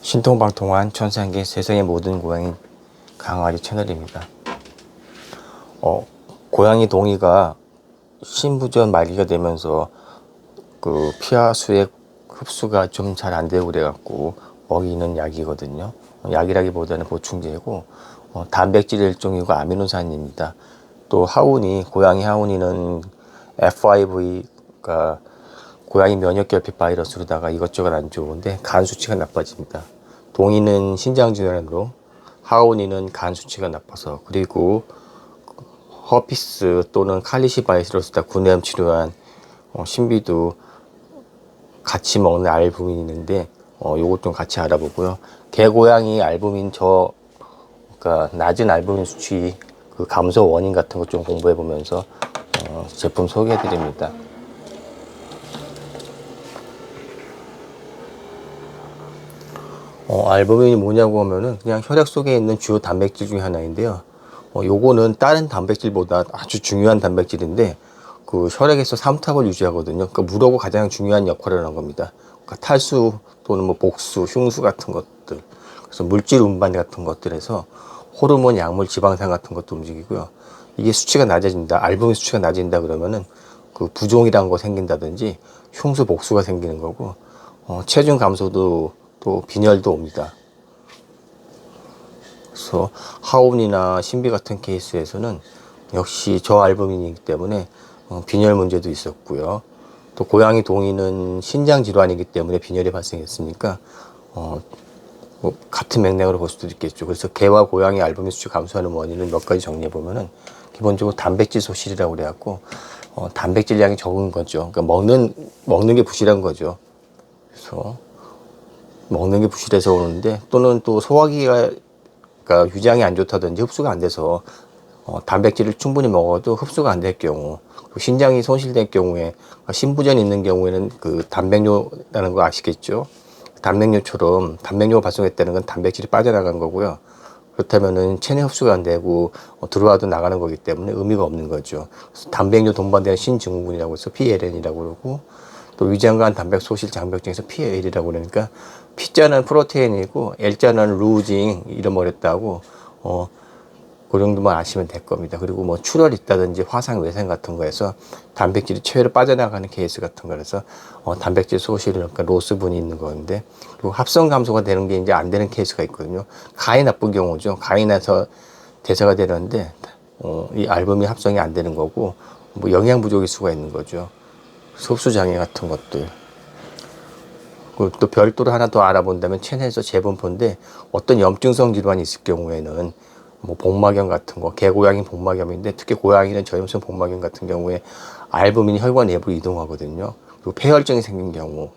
신통방통한 천상계 세상의 모든 고양이 강아지 채널입니다. 고양이 동이가 신부전 말기가 되면서 그 피하 수액 흡수가 좀 잘 안 되고 그래갖고 먹이는 약이거든요. 약이라기보다는 보충제고 단백질 일종이고 아미노산입니다. 또 하우니, 고양이 하우니는 F5V가 고양이 면역결핍 바이러스로다가 이것저것 안 좋은데 간 수치가 나빠집니다. 동이는 신장 질환으로, 하우니는 간 수치가 나빠서, 그리고 허피스 또는 칼리시 바이러스다 구내염 치료한 신비도 같이 먹는 알부민이 있는데 요것 좀 같이 알아보고요. 개고양이 알부민 그러니까 낮은 알부민 수치 그 감소 원인 같은 것 좀 공부해 보면서 제품 소개해 드립니다. 알부민이 뭐냐고 하면은 그냥 혈액 속에 있는 주요 단백질 중에 하나인데요. 요거는 다른 단백질보다 아주 중요한 단백질인데 그 혈액에서 삼투압을 유지하거든요. 그러니까 물하고 가장 중요한 역할을 하는 겁니다. 그러니까 탈수 또는 뭐 복수, 흉수 같은 것들, 그래서 물질 운반 같은 것들에서 호르몬, 약물, 지방산 같은 것도 움직이고요. 이게 수치가 낮아진다, 알부민 수치가 낮아진다 그러면은 그 부종이란 거 생긴다든지 흉수, 복수가 생기는 거고 체중 감소도 또 빈혈도 옵니다. 그래서 하온이나 신비 같은 케이스에서는 역시 저알부민이기 때문에 빈혈 문제도 있었고요. 또 고양이 동이는 신장 질환이기 때문에 빈혈이 발생했으니까 뭐 같은 맥락으로 볼 수도 있겠죠. 그래서 개와 고양이 알부민 수치 감소하는 원인은 몇 가지 정리해 보면은 기본적으로 단백질 소실이라고 그래갖고 단백질 양이 적은 거죠. 그러니까 먹는 게 부실한 거죠. 그래서 먹는 게 부실해서 오는데, 또는 또 소화기가 그러니까 위장이 안 좋다든지 흡수가 안 돼서 단백질을 충분히 먹어도 흡수가 안 될 경우, 신장이 손실될 경우에, 신부전이 있는 경우에는 그 단백뇨라는 거 아시겠죠? 단백뇨처럼 단백뇨가 발생했다는 건 단백질이 빠져나간 거고요. 그렇다면은 체내 흡수가 안 되고 들어와도 나가는 거기 때문에 의미가 없는 거죠. 그래서 단백뇨 동반되는 신증후군이라고 해서 PLN이라고 그러고, 또 위장관 단백 소실 장벽증에서 PL이라고 그러니까 P자는 프로테인이고 L자는 루징 잃어버렸다고 그 정도만 아시면 될 겁니다. 그리고 뭐 출혈 있다든지 화상 외상 같은 거에서 단백질이 체외로 빠져나가는 케이스 같은 거라서 단백질 소실, 그러니까 로스분이 있는 건데, 그리고 합성 감소가 되는 게 이제 안 되는 케이스가 있거든요. 간이 나쁜 경우죠. 간이 나서 대사가 되는데 이 알부민 합성이 안 되는 거고, 뭐 영양 부족일 수가 있는 거죠. 흡수 장애 같은 것들. 또 별도로 하나 더 알아본다면 체내에서 재분포인데, 어떤 염증성 질환이 있을 경우에는 뭐 복막염 같은 거, 개고양이 복막염인데 특히 고양이는 저염성 복막염 같은 경우에 알부민이 혈관 내부로 이동하거든요. 그리고 폐혈증이 생긴 경우,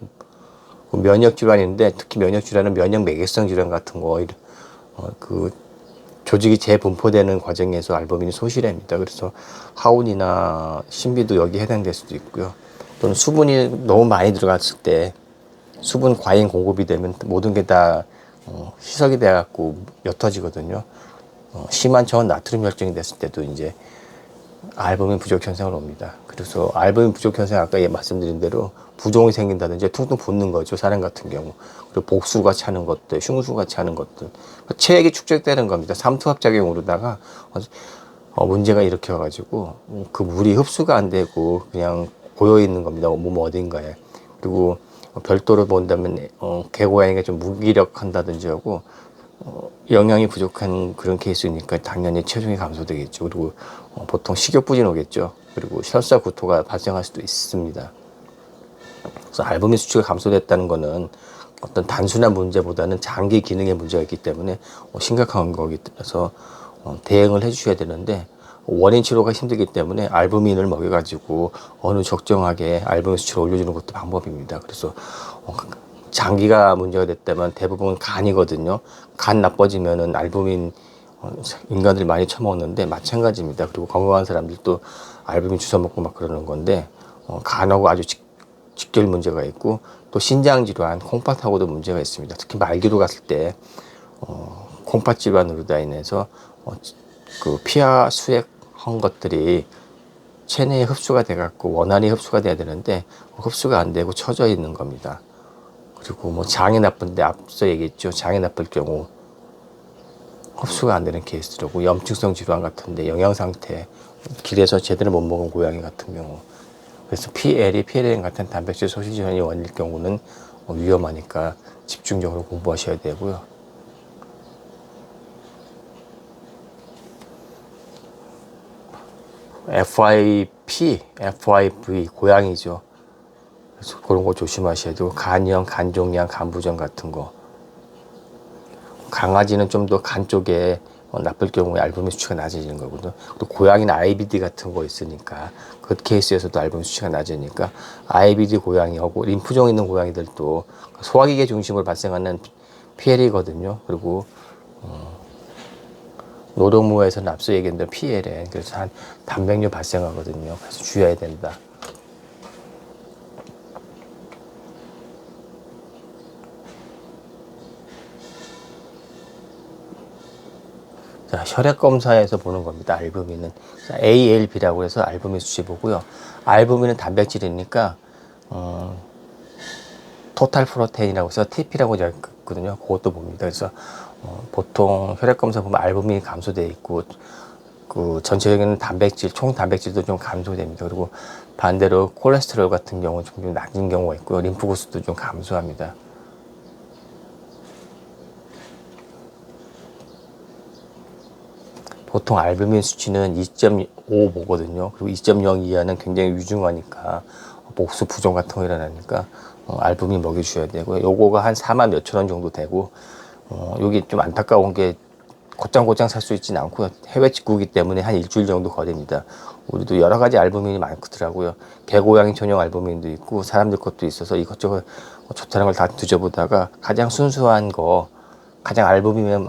면역 질환인데 특히 면역 질환은 면역 매개성 질환 같은 거, 그 조직이 재분포되는 과정에서 알부민이 소실합니다. 그래서 하운이나 신비도 여기에 해당될 수도 있고요. 또는 수분이 너무 많이 들어갔을 때 수분 과잉 공급이 되면 모든 게 다 희석이 돼갖고 옅어지거든요. 심한 저온 나트륨 혈증이 됐을 때도 이제 알부민 부족 현상을 옵니다. 그래서 알부민 부족 현상, 아까 말씀드린 대로 부종이 생긴다든지 퉁퉁 붓는 거죠, 사람 같은 경우. 그리고 복수가 차는 것들, 흉수가 차는 것들, 체액이 축적되는 겁니다. 삼투압 작용으로다가 문제가 일으켜 가지고 그 물이 흡수가 안 되고 그냥 고여 있는 겁니다, 몸 어딘가에. 그리고 별도로 본다면 개고양이가 좀 무기력한다든지 하고 영양이 부족한 그런 케이스니까 당연히 체중이 감소되겠죠. 그리고 보통 식욕부진 오겠죠. 그리고 설사 구토가 발생할 수도 있습니다. 그래서 알부민 수치가 감소됐다는 것은 어떤 단순한 문제보다는 장기 기능의 문제가 있기 때문에 심각한 거기 때문에 대응을 해주셔야 되는데, 원인 치료가 힘들기 때문에 알부민을 먹여가지고 어느 적정하게 알부민 수치를 올려주는 것도 방법입니다. 그래서 장기가 문제가 됐다면 대부분 간이거든요. 간 나빠지면은 알부민 인간들이 많이 처먹는데 마찬가지입니다. 그리고 건강한 사람들도 알부민 주워 먹고 막 그러는 건데 간하고 아주 직결 문제가 있고, 또 신장 질환, 콩팥하고도 문제가 있습니다. 특히 말기로 갔을 때 콩팥 질환으로 인해서 그 피하 수액한 것들이 체내에 흡수가 돼갖고 원활히 흡수가 돼야 되는데 흡수가 안 되고 처져 있는 겁니다. 그리고 뭐 장이 나쁜데 앞서 얘기했죠. 장이 나쁠 경우 흡수가 안 되는 케이스라고, 염증성 질환 같은데 영양 상태, 길에서 제대로 못 먹은 고양이 같은 경우. 그래서 PLN 같은 단백질 소실 질환이 원인일 경우는 위험하니까 집중적으로 공부하셔야 되고요. FIV 고양이죠. 그래서 그런 거 조심하셔야 되고, 간염, 간종양, 간부종 같은 거. 강아지는 좀 더 간 쪽에 나쁠 경우에 알부민 수치가 낮아지는 거거든요. 또 고양이는 IBD 같은 거 있으니까, 그 케이스에서도 알부민 수치가 낮으니까 IBD 고양이하고 림프종 있는 고양이들도 소화기계 중심으로 발생하는 PL이거든요. 그리고 노동무에서는 앞서 얘기한 대로 PL에, 그래서 한 단백뇨 발생하거든요. 그래서 주의해야 된다. 자, 혈액 검사에서 보는 겁니다. 알부민은 ALB라고 해서 알부민 수치 보고요. 알부민은 단백질이니까 토탈 프로테인이라고 해서 TP라고 적거든요. 그것도 봅니다. 그래서 보통 혈액 검사 보면 알부민이 감소되어 있고, 그 전체적인 단백질, 총 단백질도 좀 감소됩니다. 그리고 반대로 콜레스테롤 같은 경우는 좀 낮은 경우가 있고요. 림프구수도 좀 감소합니다. 보통 알부민 수치는 2.5 보거든요. 그리고 2.0 이하는 굉장히 위중하니까, 목수 부종 같은 거 일어나니까 알부민 먹여주셔야 되고요. 요거가 한 4만 몇천 원 정도 되고, 여기 좀 안타까운 게 곧장곧장 살 수 있지는 않고요. 해외 직구기 때문에 한 일주일 정도 걸립니다. 우리도 여러 가지 알부민이 많더라고요. 개고양이 전용 알부민도 있고 사람들 것도 있어서 이것저것 좋다는 걸 다 뒤져보다가 가장 순수한 거, 가장 알부민에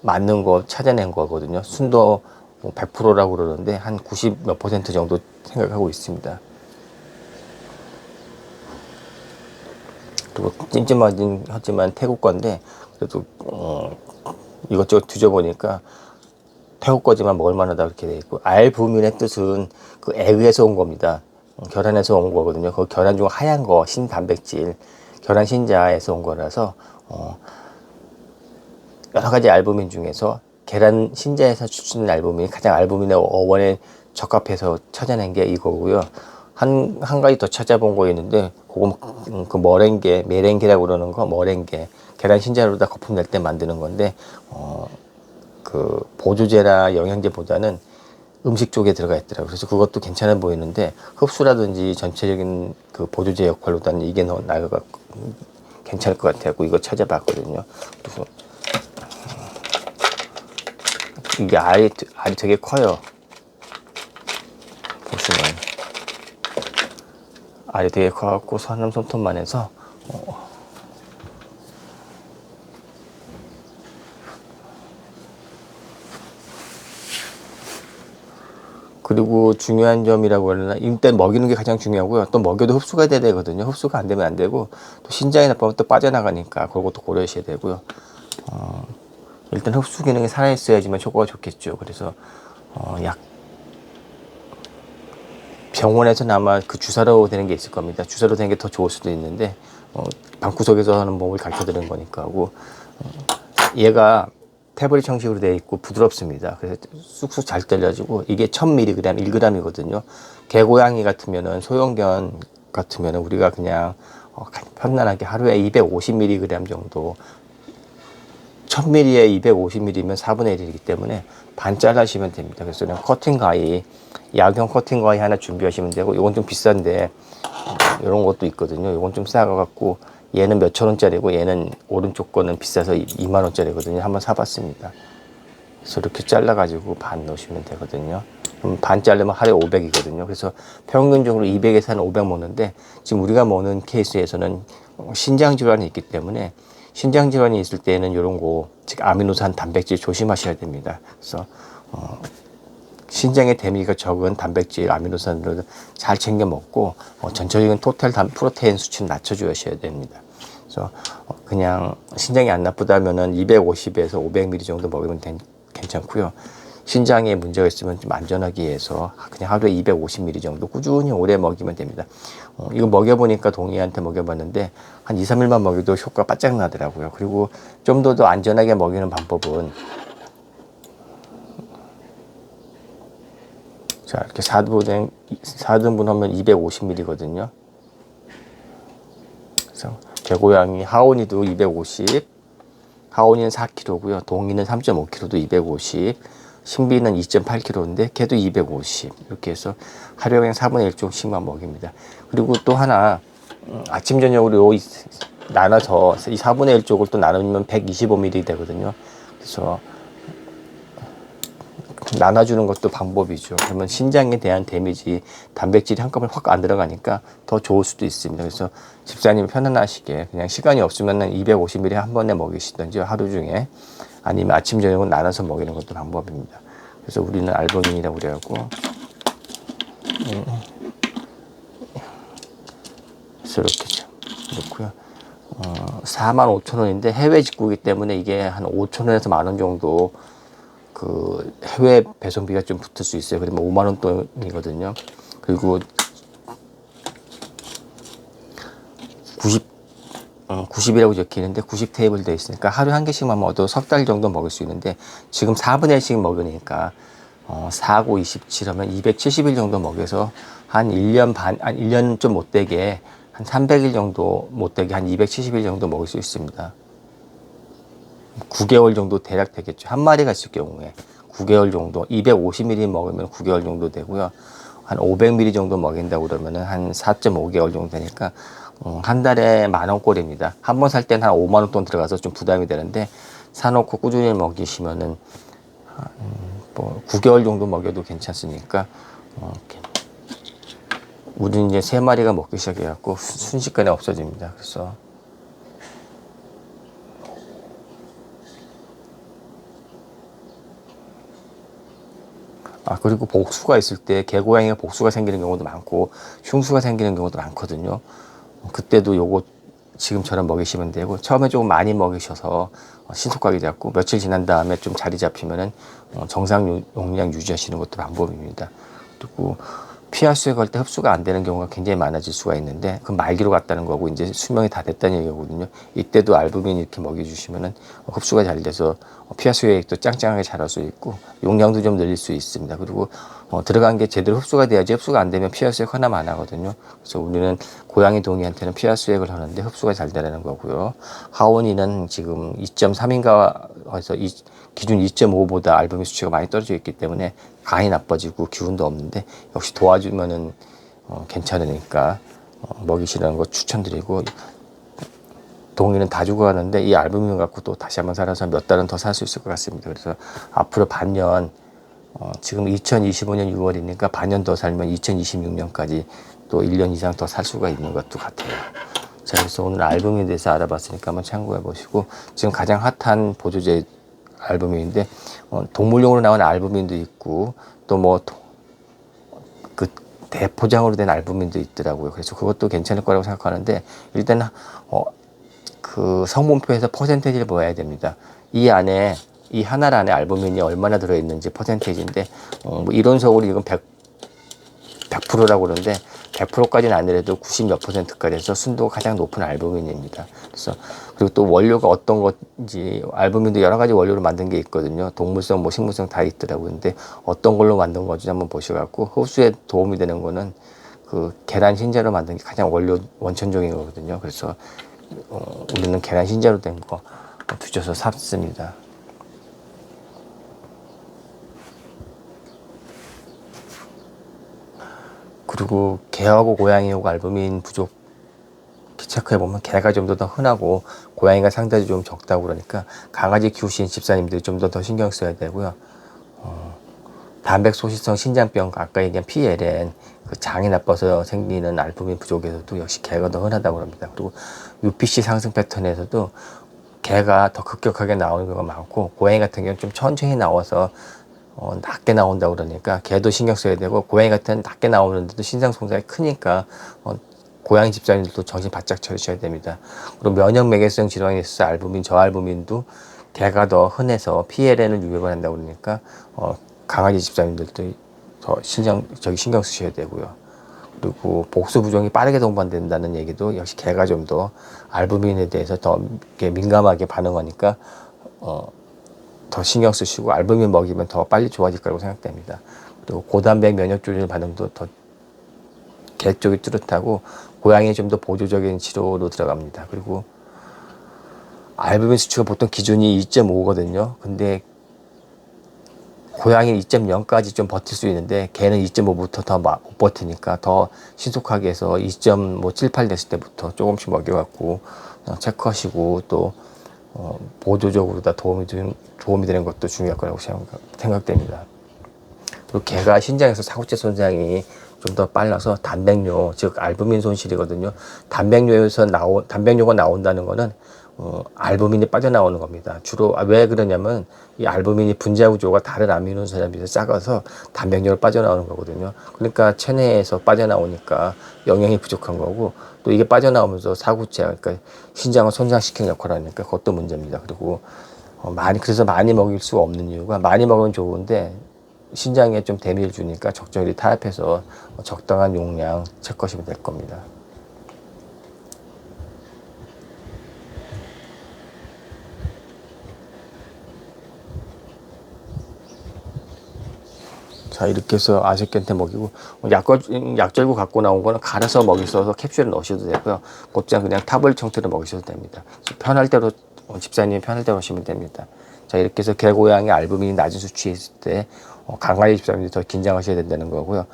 맞는 거 찾아낸 거거든요. 순도 100%라고 그러는데 한 90 몇 % 정도 생각하고 있습니다. 그리고 찜찜하긴 하지만 태국 건데, 그래도 이것저것 뒤져보니까 태국 거지만 먹을 만하다 그렇게 돼 있고, 알부민의 뜻은 그 에그에서 온 겁니다. 결안에서 온 거거든요. 그 결안 중 하얀 거, 신단백질, 결안 신자에서 온 거라서 여러 가지 알부민 중에서 계란 신자에서 추출된 알부민이 가장 알부민의 어원에 적합해서 찾아낸 게 이거고요. 한 가지 더 찾아본 거 있는데, 그건 그 머랭게, 메랭게라고 그러는 거, 머랭게. 계란 신자로다 거품 낼 때 만드는 건데, 그 보조제나 영양제보다는 음식 쪽에 들어가 있더라고요. 그래서 그것도 괜찮아 보이는데, 흡수라든지 전체적인 그 보조제 역할로다는 이게 나가 괜찮을 것 같아요. 이거 찾아봤거든요. 그래서 이게 알이 되게 커요. 보시면 알이 되게 커갖고 산남 손톱만 해서 그리고 중요한 점이라고 하나, 일단 먹이는 게 가장 중요하고요. 또 먹여도 흡수가 돼야 되거든요. 흡수가 안 되면 안 되고, 또 신장이 나쁘면 또 빠져나가니까 그것도 고려하셔야 되고요. 일단 흡수 기능이 살아있어야지만 효과가 좋겠죠. 그래서 약 병원에서는 아마 그 주사로 되는 게 있을 겁니다. 주사로 되는 게 더 좋을 수도 있는데, 방구석에서 하는 법을 가르쳐 드리는 거니까 하고, 얘가 태블릿 형식으로 되어 있고 부드럽습니다. 그래서 쑥쑥 잘 떨려지고, 이게 1000mg, 1g이거든요. 개고양이 같으면은, 소형견 같으면은 우리가 그냥 편안하게 하루에 250mg 정도, 1000ml에 250ml면 4분의 1이기 때문에 반 잘라시면 됩니다. 그래서 그냥 커팅 가위, 약용 커팅 가위 하나 준비하시면 되고, 이건 좀 비싼데 이런 것도 있거든요. 이건 좀 싸가지고, 얘는 몇천 원짜리고 얘는 오른쪽 거는 비싸서 2만 원짜리거든요. 한번 사봤습니다. 그래서 이렇게 잘라가지고 반 넣으시면 되거든요. 그럼 반 자르면 하루에 500이거든요. 그래서 평균적으로 200에서 한 500 먹는데, 지금 우리가 먹는 케이스에서는 신장 질환이 있기 때문에, 신장 질환이 있을 때에는 이런 거, 즉 아미노산, 단백질 조심하셔야 됩니다. 그래서 신장의 대미가 적은 단백질, 아미노산을 잘 챙겨 먹고, 전체적인 토탈 프로테인 수치는 낮춰주셔야 됩니다. 그래서 그냥 신장이 안 나쁘다면은 250에서 500ml 정도 먹으면 괜찮고요. 신장에 문제가 있으면 좀 안전하기 위해서 그냥 하루에 250ml 정도 꾸준히 오래 먹이면 됩니다. 이거 먹여보니까 동이한테 먹여봤는데 한 2, 3일만 먹여도 효과가 바짝 나더라고요. 그리고 좀 더 안전하게 먹이는 방법은 자, 이렇게 4등분 하면 250ml거든요. 그래서 개고양이 하온이도 250, 하온이는 4kg고요. 동이는 3.5kg도 250, 신비는 2.8kg인데 걔도 250. 이렇게 해서 하루에 그냥 4분의 1쪽씩만 먹입니다. 그리고 또 하나 아침 저녁으로 나눠서 이 4분의 1쪽을 또 나누면 125ml 되거든요. 그래서 나눠주는 것도 방법이죠. 그러면 신장에 대한 데미지, 단백질이 한꺼번에 확 안 들어가니까 더 좋을 수도 있습니다. 그래서 집사님 편안하시게 그냥 시간이 없으면 250ml 한 번에 먹이시든지 하루 중에 아니면 아침 저녁은 나눠서 먹이는 것도 방법입니다. 그래서 우리는 알부민이라고 그래갖고 그래서 이렇게 넣고요. 45,000원인데 해외 직구이기 때문에 이게 한 5,000원에서 10,000원 정도 그 해외 배송비가 좀 붙을 수 있어요. 그러면 5만 원 돈이거든요. 그리고 90이라고 적혀 있는데 90 테이블 되어 있으니까 하루에 한 개씩만 먹어도 석 달 정도 먹을 수 있는데 지금 4분의 1씩 먹으니까 4, 9, 27 하면 270일 정도 먹여서 한 1년 반, 한 1년 좀 못 되게 한 300일 정도 못 되게 한 270일 정도 먹을 수 있습니다. 9개월 정도 대략 되겠죠. 한 마리가 있을 경우에 9개월 정도, 250ml 먹으면 9개월 정도 되고요. 한 500ml 정도 먹인다고 그러면은 한 4.5개월 정도 되니까 한 달에 10,000원꼴입니다. 한 번 살 때는 한 5만 원 돈 들어가서 좀 부담이 되는데 사놓고 꾸준히 먹이시면은 뭐 9개월 정도 먹여도 괜찮으니까 우리는 이제 3마리가 먹기 시작해갖고 순식간에 없어집니다. 그래서 그리고 복수가 있을 때 개고양이가 복수가 생기는 경우도 많고 흉수가 생기는 경우도 많거든요. 그때도 요거 지금처럼 먹이시면 되고 처음에 조금 많이 먹이셔서 신속하게 잡고 며칠 지난 다음에 좀 자리 잡히면은 정상 용량 유지하시는 것도 방법입니다. 그리고 피하수에 갈 때 흡수가 안 되는 경우가 굉장히 많아질 수가 있는데 그건 말기로 갔다는 거고 이제 수명이 다 됐다는 얘기거든요. 이때도 알부민 이렇게 먹여주시면은 흡수가 잘 돼서 피하수액도 짱짱하게 자랄 수 있고 용량도 좀 늘릴 수 있습니다. 그리고 들어간 게 제대로 흡수가 돼야지 흡수가 안 되면 피하수액 하나만 안 하거든요. 그래서 우리는 고양이 동이한테는 피하수액을 하는데 흡수가 잘 되라는 거고요. 하온이는 지금 2.3인가 해서 기준 2.5보다 알부민 수치가 많이 떨어져 있기 때문에 간이 나빠지고 기운도 없는데 역시 도와주면은 괜찮으니까 먹이시라는 거 추천드리고 동이는 다 죽어가는데 이 알부민 갖고 또 다시 한번 살아서 몇 달은 더 살 수 있을 것 같습니다. 그래서 앞으로 반년 지금 2025년 6월이니까 반년 더 살면 2026년까지 또 1년 이상 더 살 수가 있는 것도 같아요. 자, 그래서 오늘 알부민에 대해서 알아봤으니까 한번 참고해 보시고 지금 가장 핫한 보조제 알부민인데 동물용으로 나온 알부민도 있고 또 뭐 그 대포장으로 된 알부민도 있더라고요. 그래서 그것도 괜찮을 거라고 생각하는데 일단 그 성분표에서 퍼센테이지를 보아야 됩니다. 이 안에 이 하나 안에 알부민이 얼마나 들어있는지 퍼센테이지인데 뭐 이론적으로 이건 100%라고 그러는데 100%까지는 아니래도 90 몇 %까지 해서 순도가 가장 높은 알부민입니다. 그래서 그리고 또 원료가 어떤 건지 알부민도 여러 가지 원료로 만든 게 있거든요. 동물성, 뭐 식물성 다 있더라고요. 근데 어떤 걸로 만든 건지 한번 보셔갖고 흡수에 도움이 되는 거는 그 계란 흰자로 만든 게 가장 원천적인 거거든요. 그래서 우리는 계란 흰자로 된 거 뒤져서 샀습니다. 그리고 개하고 고양이하고 알부민 부족 체크해보면 개가 좀 더 흔하고 고양이가 상당히 좀 적다고 그러니까 강아지 키우시는 집사님들이 좀 더 신경 써야 되고요. 단백 소실성 신장병 아까 얘기한 PLN 그 장이 나빠서 생기는 알부민 부족에서도 역시 개가 더 흔하다고 합니다. 그리고 UPC 상승 패턴에서도 개가 더 급격하게 나오는 경우가 많고 고양이 같은 경우는 좀 천천히 나와서 낮게 나온다고 그러니까 개도 신경 써야 되고 고양이 같은 낮게 나오는데도 신장 손상이 크니까 고양이 집사님들도 정신 바짝 차리셔야 됩니다. 그리고 면역 매개성 질환이 있어서 알부민, 저알부민도 개가 더 흔해서 PLN을 유입을 한다고 그러니까 강아지 집사님들도 더 신경 쓰셔야 되고요. 그리고 복수 부종이 빠르게 동반된다는 얘기도 역시 개가 좀 더 알부민에 대해서 더 민감하게 반응하니까 더 신경 쓰시고 알부민 먹이면 더 빨리 좋아질 거라고 생각됩니다. 그리고 고단백 면역 조절 반응도 더 개 쪽이 뚜렷하고 고양이 좀 더 보조적인 치료로 들어갑니다. 그리고 알부민 수치가 보통 기준이 2.5거든요. 근데 고양이 2.0까지 좀 버틸 수 있는데 개는 2.5부터 더 못 버티니까 더 신속하게 해서 2.78 됐을 때부터 조금씩 먹여갖고 체크하시고 또 보조적으로 다 도움이 되는 것도 중요할 거라고 생각됩니다. 그리고 개가 신장에서 사구체 손상이 좀 더 빨라서 단백뇨, 즉 알부민 손실이거든요. 단백뇨가 나온다는 거는 알부민이 빠져나오는 겁니다. 주로 왜 그러냐면 이 알부민이 분자 구조가 다른 아미노산에 비해서 작아서 단백뇨로 빠져나오는 거거든요. 그러니까 체내에서 빠져나오니까 영양이 부족한 거고 또 이게 빠져나오면서 사구체, 그러니까 신장을 손상시키는 역할을 하니까 그것도 문제입니다. 그리고 그래서 많이 먹일 수가 없는 이유가 많이 먹으면 좋은데 신장에 좀 데미를 주니까 적절히 타협해서 적당한 용량 체크하시면 될 겁니다. 자, 이렇게 해서 아재견한테 먹이고 약절구 갖고 나온 거는 갈아서 먹이셔서 캡슐에 넣으셔도 되고요. 곧장 그냥 타블 형태로 먹이셔도 됩니다. 편할 대로 집사님이 편할 대로 하시면 됩니다. 자, 이렇게 해서 개고양이 알부민이 낮은 수치에 있을 때 강아지 집사님들이 더 긴장하셔야 된다는 거고요.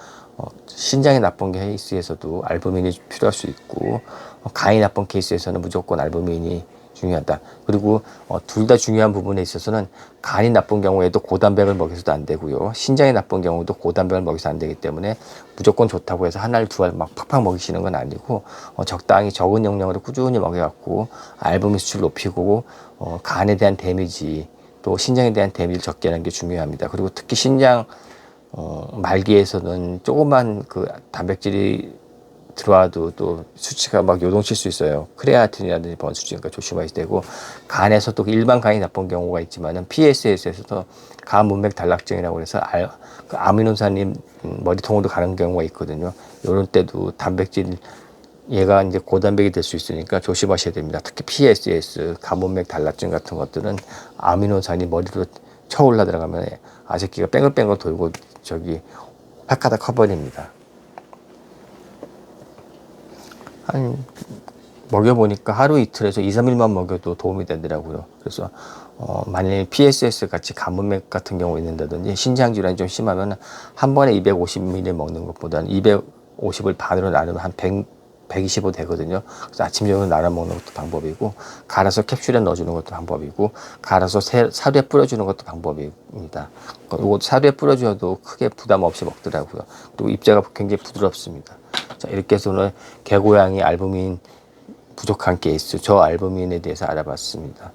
신장이 나쁜 케이스에서도 알부민이 필요할 수 있고 간이 나쁜 케이스에서는 무조건 알부민이 중요하다. 그리고 둘 다 중요한 부분에 있어서는 간이 나쁜 경우에도 고단백을 먹여서도 안 되고요. 신장이 나쁜 경우도 고단백을 먹여서 안 되기 때문에 무조건 좋다고 해서 한 알, 두 알 막 팍팍 먹이시는 건 아니고 적당히 적은 용량으로 꾸준히 먹여갖고 알부민 수치를 높이고 간에 대한 데미지 또 신장에 대한 데미지를 적게 하는 게 중요합니다. 그리고 특히 신장 말기에서는 조그만 그 단백질이 들어와도 또 수치가 막 요동칠 수 있어요. 크레아틴이라든지 이런 수치니까 조심하셔야 되고 간에서도 일반 간이 나쁜 경우가 있지만은 PSS에서도 간 문맥 단락증이라고 해서 그 아미노산이 머리통으로 가는 경우가 있거든요. 이런 때도 단백질 얘가 이제 고단백이 될 수 있으니까 조심하셔야 됩니다. 특히 PSS, 간문맥 단락증 같은 것들은 아미노산이 머리로 쳐올라 들어가면 아새끼가 뺑글뺑글 돌고 획하다 커버립니다. 먹여보니까 하루 이틀에서 2, 3일만 먹여도 도움이 되더라고요. 그래서 만약에 PSS 같이 간문맥 같은 경우 있는다든지 신장 질환이 좀 심하면 한 번에 250ml 먹는 것보다는 250을 반으로 나누면 한 125 되거든요. 그래서 아침 저녁 나눠 먹는 것도 방법이고 갈아서 캡슐에 넣어주는 것도 방법이고 갈아서 사료에 뿌려주는 것도 방법입니다. 이거 사료에 뿌려줘도 크게 부담 없이 먹더라고요. 그리고 입자가 굉장히 부드럽습니다. 자, 이렇게 해서 오늘 개고양이 알부민 부족한 케이스, 저알부민에 대해서 알아봤습니다.